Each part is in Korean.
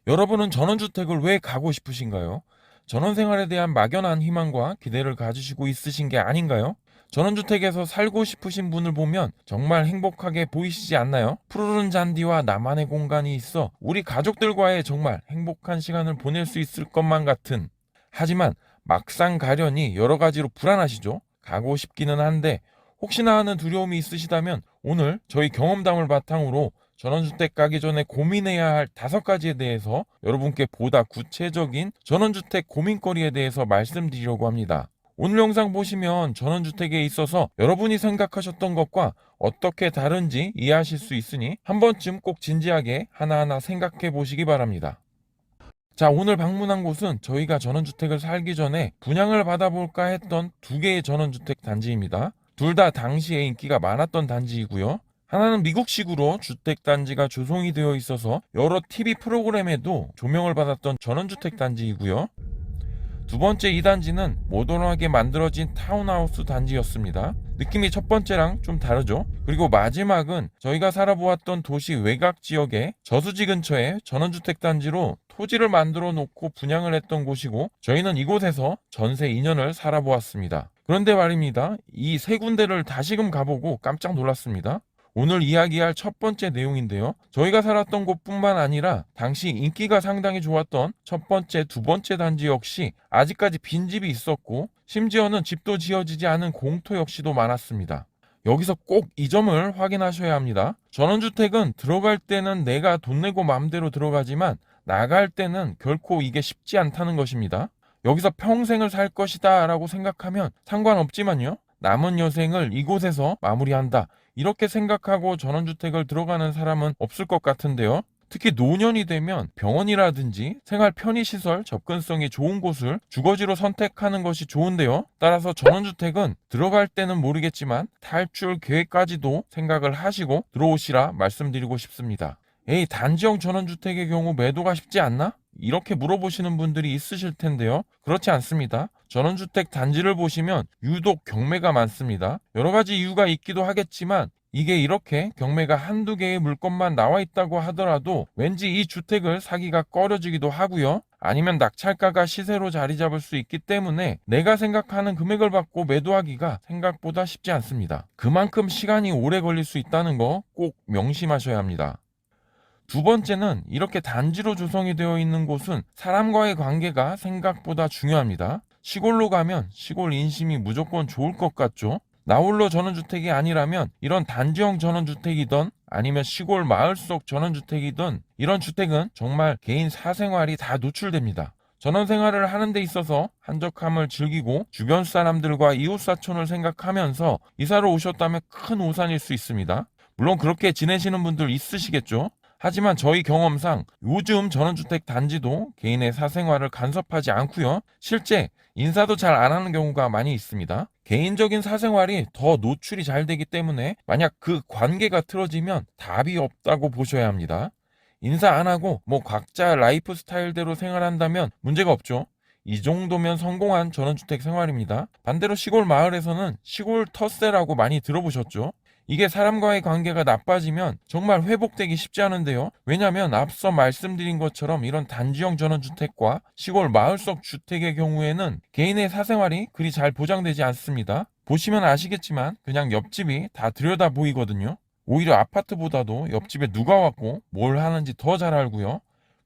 여러분은 전원주택을 왜 가고 싶으신가요? 전원생활에 대한 막연한 희망과 기대를 가지시고 있으신 게 아닌가요? 전원주택에서 살고 싶으신 분을 보면 정말 행복하게 보이시지 않나요? 푸르른 잔디와 나만의 공간이 있어 우리 가족들과의 정말 행복한 시간을 보낼 수 있을 것만 같은. 하지만 막상 가려니 여러 가지로 불안하시죠? 가고 싶기는 한데 혹시나 하는 두려움이 있으시다면 오늘 저희 경험담을 바탕으로 전원주택 가기 전에 고민해야 할 5가지에 대해서 여러분께 보다 구체적인 전원주택 고민거리에 대해서 말씀드리려고 합니다. 오늘 영상 보시면 전원주택에 있어서 여러분이 생각하셨던 것과 어떻게 다른지 이해하실 수 있으니 한 번쯤 꼭 진지하게 하나하나 생각해 보시기 바랍니다. 자, 오늘 방문한 곳은 저희가 전원주택을 살기 전에 분양을 받아볼까 했던 2개의 전원주택 단지입니다. 둘 다 당시에 인기가 많았던 단지이고요. 하나는 미국식으로 주택단지가 조성이 되어 있어서 여러 TV 프로그램에도 조명을 받았던 전원주택 단지이고요. 두 번째 이 단지는 모던하게 만들어진 타운하우스 단지였습니다. 느낌이 첫 번째랑 좀 다르죠? 그리고 마지막은 저희가 살아보았던 도시 외곽 지역의 저수지 근처에 전원주택 단지로 토지를 만들어 놓고 분양을 했던 곳이고 저희는 이곳에서 전세 2년을 살아보았습니다. 그런데 말입니다. 이 세 군데를 다시금 가보고 깜짝 놀랐습니다. 오늘 이야기할 첫 번째 내용인데요. 저희가 살았던 곳뿐만 아니라 당시 인기가 상당히 좋았던 첫 번째, 두 번째 단지 역시 아직까지 빈집이 있었고 심지어는 집도 지어지지 않은 공터 역시도 많았습니다. 여기서 꼭 이 점을 확인하셔야 합니다. 전원주택은 들어갈 때는 내가 돈 내고 마음대로 들어가지만 나갈 때는 결코 이게 쉽지 않다는 것입니다. 여기서 평생을 살 것이다 라고 생각하면 상관없지만요. 남은 여생을 이곳에서 마무리한다. 이렇게 생각하고 전원주택을 들어가는 사람은 없을 것 같은데요. 특히 노년이 되면 병원이라든지 생활 편의시설 접근성이 좋은 곳을 주거지로 선택하는 것이 좋은데요. 따라서 전원주택은 들어갈 때는 모르겠지만 탈출 계획까지도 생각을 하시고 들어오시라 말씀드리고 싶습니다. 에이, 단지형 전원주택의 경우 매도가 쉽지 않나? 이렇게 물어보시는 분들이 있으실 텐데요. 그렇지 않습니다. 전원주택 단지를 보시면 유독 경매가 많습니다. 여러 가지 이유가 있기도 하겠지만 이게 이렇게 경매가 한두 개의 물건만 나와 있다고 하더라도 왠지 이 주택을 사기가 꺼려지기도 하고요. 아니면 낙찰가가 시세로 자리 잡을 수 있기 때문에 내가 생각하는 금액을 받고 매도하기가 생각보다 쉽지 않습니다. 그만큼 시간이 오래 걸릴 수 있다는 거 꼭 명심하셔야 합니다. 두 번째는 이렇게 단지로 조성이 되어 있는 곳은 사람과의 관계가 생각보다 중요합니다. 시골로 가면 시골 인심이 무조건 좋을 것 같죠? 나홀로 전원주택이 아니라면 이런 단지형 전원주택이든 아니면 시골 마을 속 전원주택이든 이런 주택은 정말 개인 사생활이 다 노출됩니다. 전원생활을 하는 데 있어서 한적함을 즐기고 주변 사람들과 이웃사촌을 생각하면서 이사를 오셨다면 큰 오산일 수 있습니다. 물론 그렇게 지내시는 분들 있으시겠죠? 하지만 저희 경험상 요즘 전원주택 단지도 개인의 사생활을 간섭하지 않고요. 실제 인사도 잘 안 하는 경우가 많이 있습니다. 개인적인 사생활이 더 노출이 잘 되기 때문에 만약 그 관계가 틀어지면 답이 없다고 보셔야 합니다. 인사 안 하고 각자 라이프 스타일대로 생활한다면 문제가 없죠. 이 정도면 성공한 전원주택 생활입니다. 반대로 시골 마을에서는 시골 텃세라고 많이 들어보셨죠? 이게 사람과의 관계가 나빠지면 정말 회복되기 쉽지 않은데요. 왜냐하면 앞서 말씀드린 것처럼 이런 단지형 전원주택과 시골 마을 속 주택의 경우에는 개인의 사생활이 그리 잘 보장되지 않습니다. 보시면 아시겠지만 그냥 옆집이 다 들여다 보이거든요. 오히려 아파트보다도 옆집에 누가 왔고 뭘 하는지 더 잘 알고요.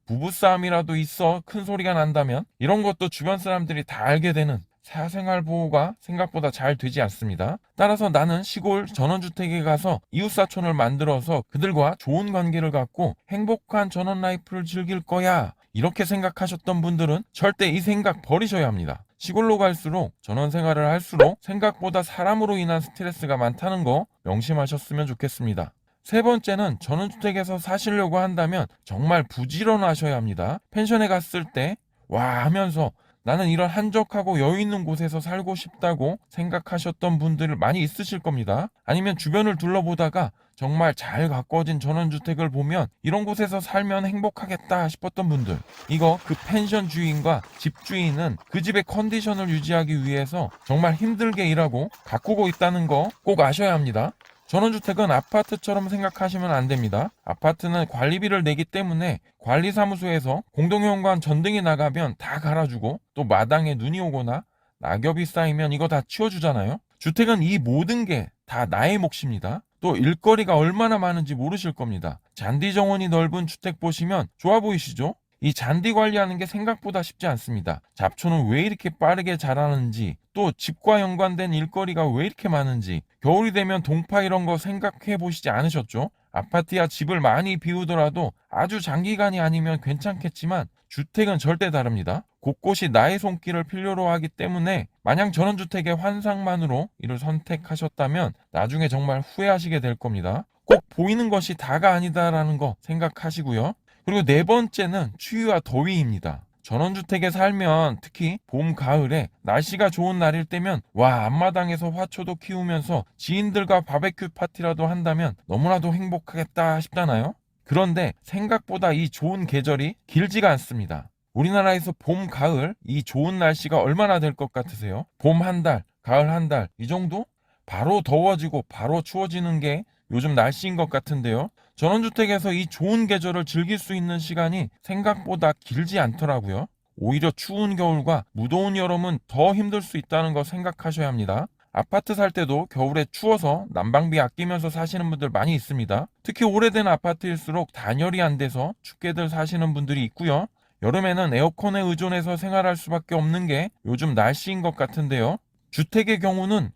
부부싸움이라도 있어 큰 소리가 난다면 이런 것도 주변 사람들이 다 알게 되는 사생활 보호가 생각보다 잘 되지 않습니다. 따라서 나는 시골 전원주택에 가서 이웃사촌을 만들어서 그들과 좋은 관계를 갖고 행복한 전원 라이프를 즐길 거야. 이렇게 생각하셨던 분들은 절대 이 생각 버리셔야 합니다. 시골로 갈수록 전원 생활을 할수록 생각보다 사람으로 인한 스트레스가 많다는 거 명심하셨으면 좋겠습니다. 세 번째는 전원주택에서 사시려고 한다면 정말 부지런하셔야 합니다. 펜션에 갔을 때 와 하면서 나는 이런 한적하고 여유 있는 곳에서 살고 싶다고 생각하셨던 분들 많이 있으실 겁니다. 아니면 주변을 둘러보다가 정말 잘 가꿔진 전원주택을 보면 이런 곳에서 살면 행복하겠다 싶었던 분들, 이거 그 펜션 주인과 집주인은 그 집의 컨디션을 유지하기 위해서 정말 힘들게 일하고 가꾸고 있다는 거 꼭 아셔야 합니다. 전원주택은 아파트처럼 생각하시면 안 됩니다. 아파트는 관리비를 내기 때문에 관리사무소에서 공동현관 전등이 나가면 다 갈아주고, 또 마당에 눈이 오거나 낙엽이 쌓이면 이거 다 치워주잖아요. 주택은 이 모든 게 다 나의 몫입니다. 또 일거리가 얼마나 많은지 모르실 겁니다. 잔디 정원이 넓은 주택 보시면 좋아 보이시죠? 이 잔디 관리하는 게 생각보다 쉽지 않습니다. 잡초는 왜 이렇게 빠르게 자라는지, 또 집과 연관된 일거리가 왜 이렇게 많은지, 겨울이 되면 동파 이런 거 생각해 보시지 않으셨죠? 아파트야 집을 많이 비우더라도 아주 장기간이 아니면 괜찮겠지만 주택은 절대 다릅니다. 곳곳이 나의 손길을 필요로 하기 때문에 마냥 전원주택의 환상만으로 이를 선택하셨다면 나중에 정말 후회하시게 될 겁니다. 꼭 보이는 것이 다가 아니다라는 거 생각하시고요. 그리고 네 번째는 추위와 더위입니다. 전원주택에 살면 특히 봄, 가을에 날씨가 좋은 날일 때면 앞마당에서 화초도 키우면서 지인들과 바베큐 파티라도 한다면 너무나도 행복하겠다 싶잖아요. 그런데 생각보다 이 좋은 계절이 길지가 않습니다. 우리나라에서 봄, 가을 이 좋은 날씨가 얼마나 될 것 같으세요? 봄 한 달, 가을 한 달 이 정도? 바로 더워지고 바로 추워지는 게 요즘 날씨인 것 같은데요. 전원주택에서 이 좋은 계절을 즐길 수 있는 시간이 생각보다 길지 않더라고요. 오히려 추운 겨울과 무더운 여름은 더 힘들 수 있다는 거 생각하셔야 합니다. 아파트 살 때도 겨울에 추워서 난방비 아끼면서 사시는 분들 많이 있습니다. 특히 오래된 아파트일수록 단열이 안 돼서 춥게들 사시는 분들이 있고요. 여름에는 에어컨에 의존해서 생활할 수밖에 없는 게 요즘 날씨인 것 같은데요. 주택의 경우는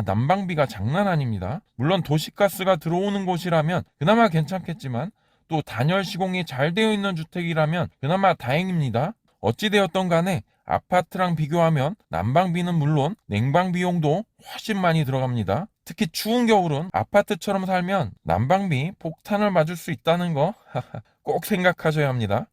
난방비가 장난 아닙니다. 물론 도시가스가 들어오는 곳이라면 그나마 괜찮겠지만 또 단열 시공이 잘 되어 있는 주택이라면 그나마 다행입니다. 어찌되었던 간에 아파트랑 비교하면 난방비는 물론 냉방 비용도 훨씬 많이 들어갑니다. 특히 추운 겨울은 아파트처럼 살면 난방비 폭탄을 맞을 수 있다는 거 꼭 생각하셔야 합니다.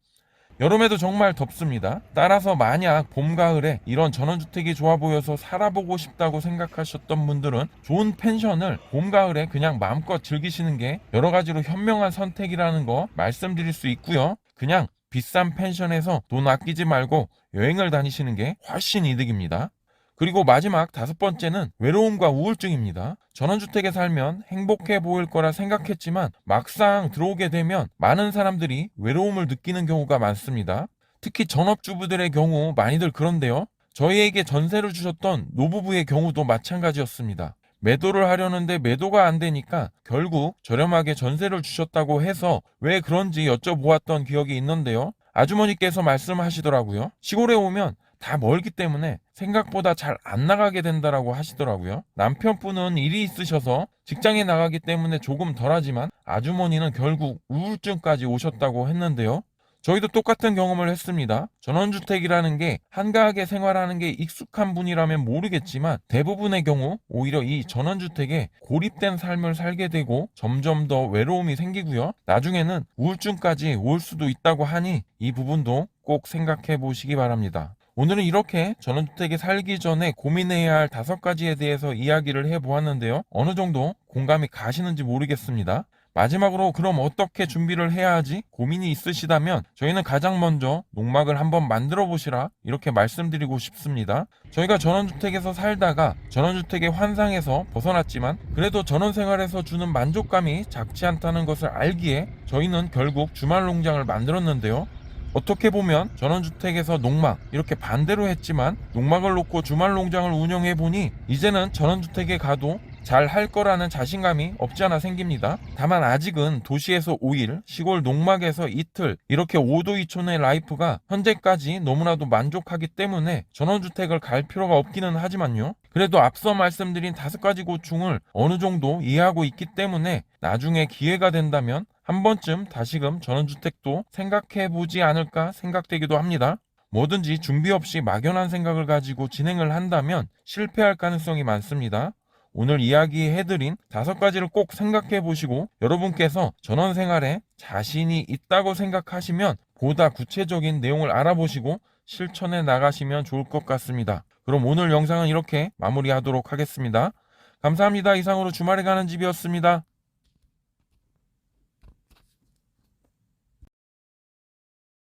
여름에도 정말 덥습니다. 따라서 만약 봄, 가을에 이런 전원주택이 좋아 보여서 살아보고 싶다고 생각하셨던 분들은 좋은 펜션을 봄, 가을에 그냥 마음껏 즐기시는 게 여러 가지로 현명한 선택이라는 거 말씀드릴 수 있고요. 그냥 비싼 펜션에서 돈 아끼지 말고 여행을 다니시는 게 훨씬 이득입니다. 그리고 마지막 다섯 번째는 외로움과 우울증입니다. 전원주택에 살면 행복해 보일 거라 생각했지만 막상 들어오게 되면 많은 사람들이 외로움을 느끼는 경우가 많습니다. 특히 전업주부들의 경우 많이들 그런데요. 저희에게 전세를 주셨던 노부부의 경우도 마찬가지였습니다. 매도를 하려는데 매도가 안 되니까 결국 저렴하게 전세를 주셨다고 해서 왜 그런지 여쭤보았던 기억이 있는데요. 아주머니께서 말씀하시더라고요. 시골에 오면 다 멀기 때문에 생각보다 잘 안 나가게 된다라고 하시더라고요. 남편분은 일이 있으셔서 직장에 나가기 때문에 조금 덜하지만 아주머니는 결국 우울증까지 오셨다고 했는데요. 저희도 똑같은 경험을 했습니다. 전원주택이라는 게 한가하게 생활하는 게 익숙한 분이라면 모르겠지만 대부분의 경우 오히려 이 전원주택에 고립된 삶을 살게 되고 점점 더 외로움이 생기고요. 나중에는 우울증까지 올 수도 있다고 하니 이 부분도 꼭 생각해 보시기 바랍니다. 오늘은 이렇게 전원주택에 살기 전에 고민해야 할 5가지에 대해서 이야기를 해보았는데요. 어느 정도 공감이 가시는지 모르겠습니다. 마지막으로 그럼 어떻게 준비를 해야 하지? 고민이 있으시다면 저희는 가장 먼저 농막을 한번 만들어 보시라 이렇게 말씀드리고 싶습니다. 저희가 전원주택에서 살다가 전원주택의 환상에서 벗어났지만 그래도 전원생활에서 주는 만족감이 작지 않다는 것을 알기에 저희는 결국 주말 농장을 만들었는데요. 어떻게 보면 전원주택에서 농막 이렇게 반대로 했지만 농막을 놓고 주말 농장을 운영해 보니 이제는 전원주택에 가도 잘 할 거라는 자신감이 없지 않아 생깁니다. 다만 아직은 도시에서 5일, 시골 농막에서 이틀 이렇게 5도2촌의 라이프가 현재까지 너무나도 만족하기 때문에 전원주택을 갈 필요가 없기는 하지만요. 그래도 앞서 말씀드린 5가지 고충을 어느 정도 이해하고 있기 때문에 나중에 기회가 된다면 한 번쯤 다시금 전원주택도 생각해보지 않을까 생각되기도 합니다. 뭐든지 준비 없이 막연한 생각을 가지고 진행을 한다면 실패할 가능성이 많습니다. 오늘 이야기해드린 5가지를 꼭 생각해보시고 여러분께서 전원생활에 자신이 있다고 생각하시면 보다 구체적인 내용을 알아보시고 실천해 나가시면 좋을 것 같습니다. 그럼 오늘 영상은 이렇게 마무리하도록 하겠습니다. 감사합니다. 이상으로 주말에 가는 집이었습니다.